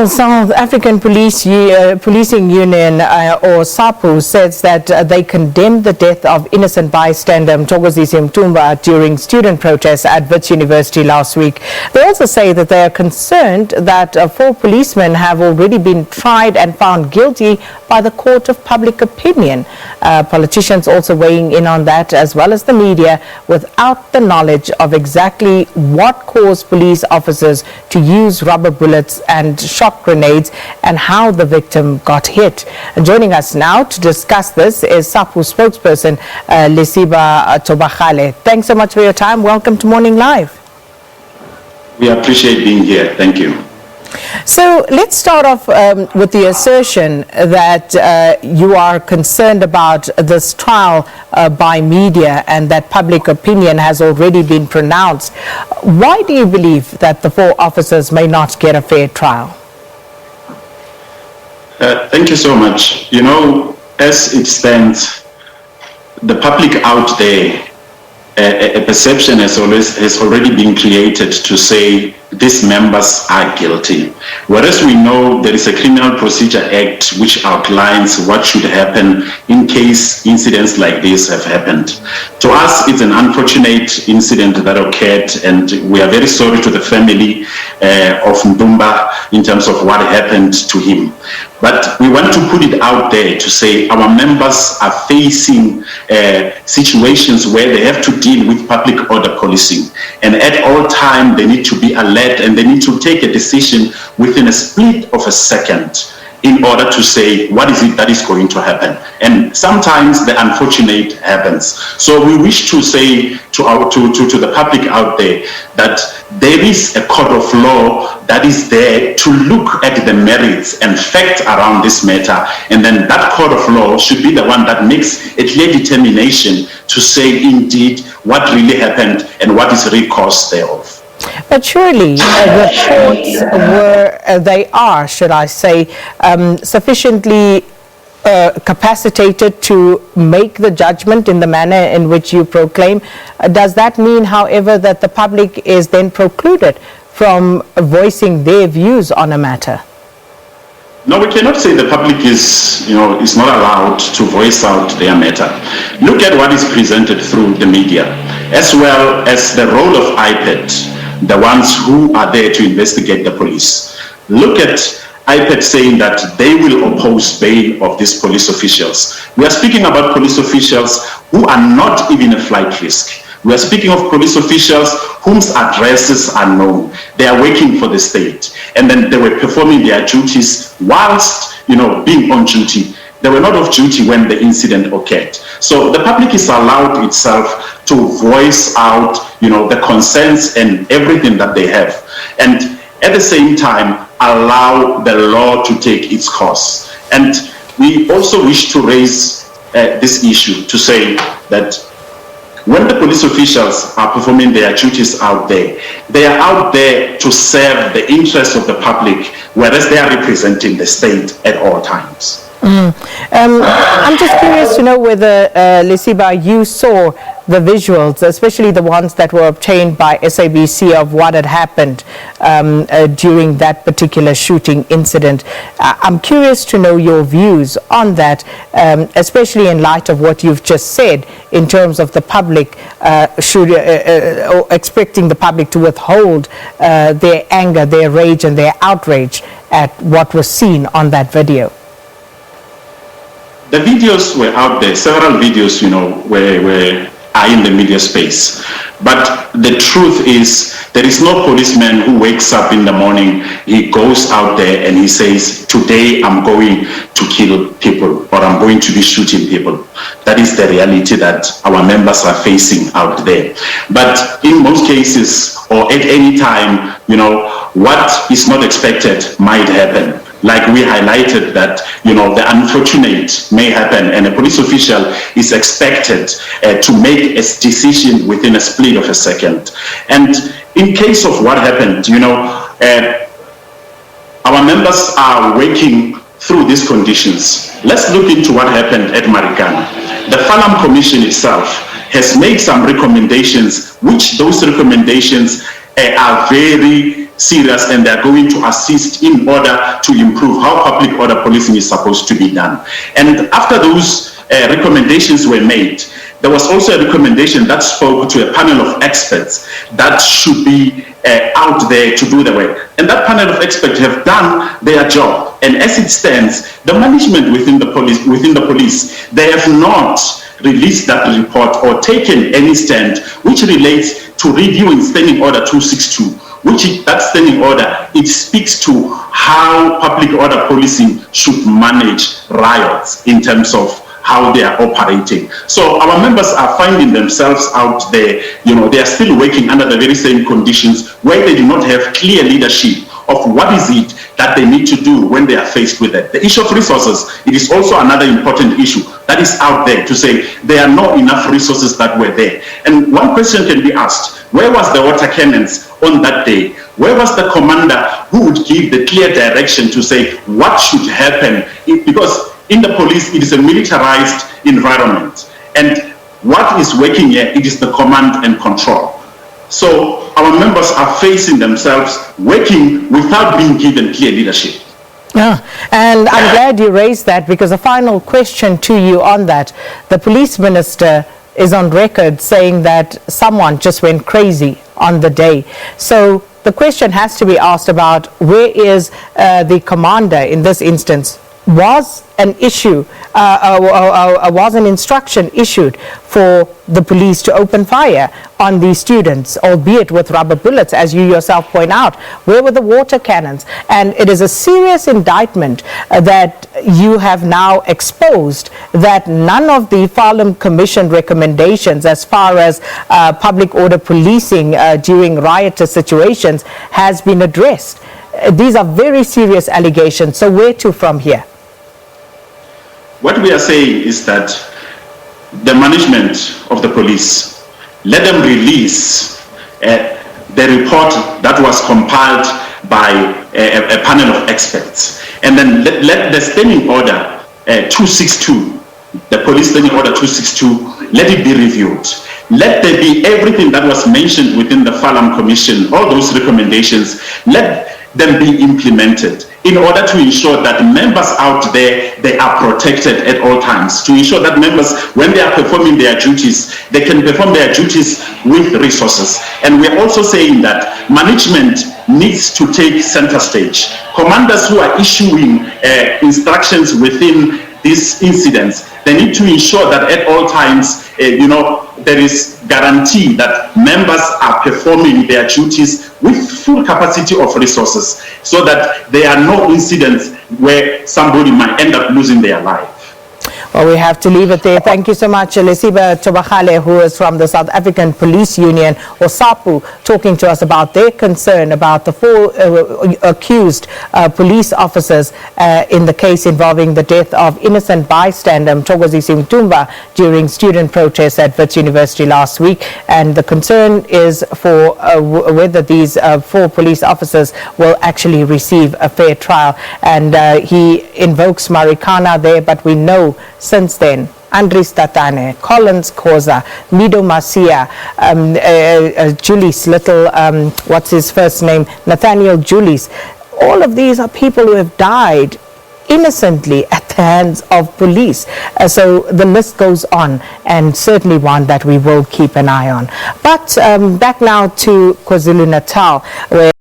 Well, South African Policing Union, or SAPU, says that they condemned the death of innocent bystander Mthokozisi Ntumba during student protests at Wits University last week. They also say that they are concerned that 4 policemen have already been tried and found guilty by the court of public opinion. Politicians also weighing in on that, as well as the media, without the knowledge of exactly what caused police officers to use rubber bullets and shock grenades and how the victim got hit. Joining us now to discuss this is SAPU spokesperson Lesiba Thobakgale. Thanks so much for your time. Welcome to Morning Live. We appreciate being here. Thank you. So let's start off with the assertion that you are concerned about this trial by media and that public opinion has already been pronounced. Why do you believe that the 4 officers may not get a fair trial? Thank you so much. You know, as it stands, the public out there, a perception has already been created to say these members are guilty. Whereas we know there is a Criminal Procedure Act which outlines what should happen in case incidents like this have happened. To us, it's an unfortunate incident that occurred, and we are very sorry to the family of Ntumba in terms of what happened to him. But we want to put it out there to say our members are facing situations where they have to deal with public order policing. And at all time, they need to be alert and they need to take a decision within a split of a second in order to say what is it that is going to happen. And sometimes the unfortunate happens. So we wish to say to the public out there that there is a code of law that is there to look at the merits and facts around this matter, and then that code of law should be the one that makes a clear determination to say indeed what really happened and what is the cause thereof. But surely the courts should I say, sufficiently capacitated to make the judgment in the manner in which you proclaim. Does that mean, however, that the public is then precluded from voicing their views on a matter? No, we cannot say the public is not allowed to voice out their matter. Look at what is presented through the media, as well as the role of IPED, the ones who are there to investigate the police. Look at IPED saying that they will oppose bail of these police officials. We are speaking about police officials who are not even a flight risk. We are speaking of police officials whose addresses are known. They are working for the state. And then they were performing their duties whilst, being on duty. They were not off duty when the incident occurred. So the public is allowed itself to voice out, the concerns and everything that they have. And at the same time, allow the law to take its course. And we also wish to raise this issue to say that when the police officials are performing their duties out there, they are out there to serve the interests of the public, whereas they are representing the state at all times. I'm just curious to know whether, Lesiba, you saw the visuals, especially the ones that were obtained by SABC of what had happened during that particular shooting incident. I'm curious to know your views on that, especially in light of what you've just said in terms of the public expecting the public to withhold their anger, their rage and their outrage at what was seen on that video. The videos were out there, several videos, are in the media space. But the truth is, there is no policeman who wakes up in the morning, he goes out there and he says, today I'm going to kill people or I'm going to be shooting people. That is the reality that our members are facing out there. But in most cases, or at any time, what is not expected might happen. Like we highlighted that, the unfortunate may happen and a police official is expected to make a decision within a split of a second. And in case of what happened, our members are working through these conditions. Let's look into what happened at Marikana. The Falam Commission itself has made some recommendations, which those recommendations are very serious, and they're going to assist in order to improve how public order policing is supposed to be done. And after those recommendations were made, there was also a recommendation that spoke to a panel of experts that should be out there to do the work. And that panel of experts have done their job. And as it stands, the management within the police, they have not released that report or taken any stand which relates to reviewing Standing Order 262, that standing order, it speaks to how public order policing should manage riots in terms of how they are operating. So our members are finding themselves out there, they are still working under the very same conditions where they do not have clear leadership of what is it that they need to do when they are faced with it. The issue of resources, it is also another important issue that is out there to say there are not enough resources that were there. And one question can be asked, where was the water cannons on that day? Where was the commander who would give the clear direction to say what should happen? Because in the police, it is a militarized environment. And what is working here, it is the command and control. So our members are facing themselves working without being given clear leadership. Yeah, and I'm glad you raised that, because a final question to you on that. The police minister is on record saying that someone just went crazy on the day. So the question has to be asked about where is the commander in this instance? Was an issue, was an instruction issued for the police to open fire on these students, albeit with rubber bullets, as you yourself point out? Where were the water cannons? And it is a serious indictment that you have now exposed, that none of the Farlam Commission recommendations as far as public order policing during riotous situations has been addressed. These are very serious allegations. So where to from here? What we are saying is that the management of the police, let them release the report that was compiled by a panel of experts, and then let the standing order 262, the police standing order 262, let it be reviewed. Let there be everything that was mentioned within the Farlam Commission, all those recommendations, let them be implemented in order to ensure that members out there, they are protected at all times, to ensure that members, when they are performing their duties, they can perform their duties with resources. And we are also saying that management needs to take center stage. Commanders who are issuing instructions within these incidents, they need to ensure that at all times, there is guarantee that members are performing their duties with full capacity of resources, so that there are no incidents where somebody might end up losing their life. Well, we have to leave it there. Thank you so much, Lesiba Thobakgale, who is from the South African Police Union, or SAPU, talking to us about their concern about the 4 accused police officers in the case involving the death of innocent bystander Mthokozisi Ntumba during student protests at Wits University last week. And the concern is for whether these 4 police officers will actually receive a fair trial. And he invokes Marikana there, but we know since then, Andries Tatane, Collins Khoza, Mido Masia, Julius Little, what's his first name, Nathaniel Julius, all of these are people who have died innocently at the hands of police. So the list goes on, and certainly one that we will keep an eye on. But back now to KwaZulu-Natal, where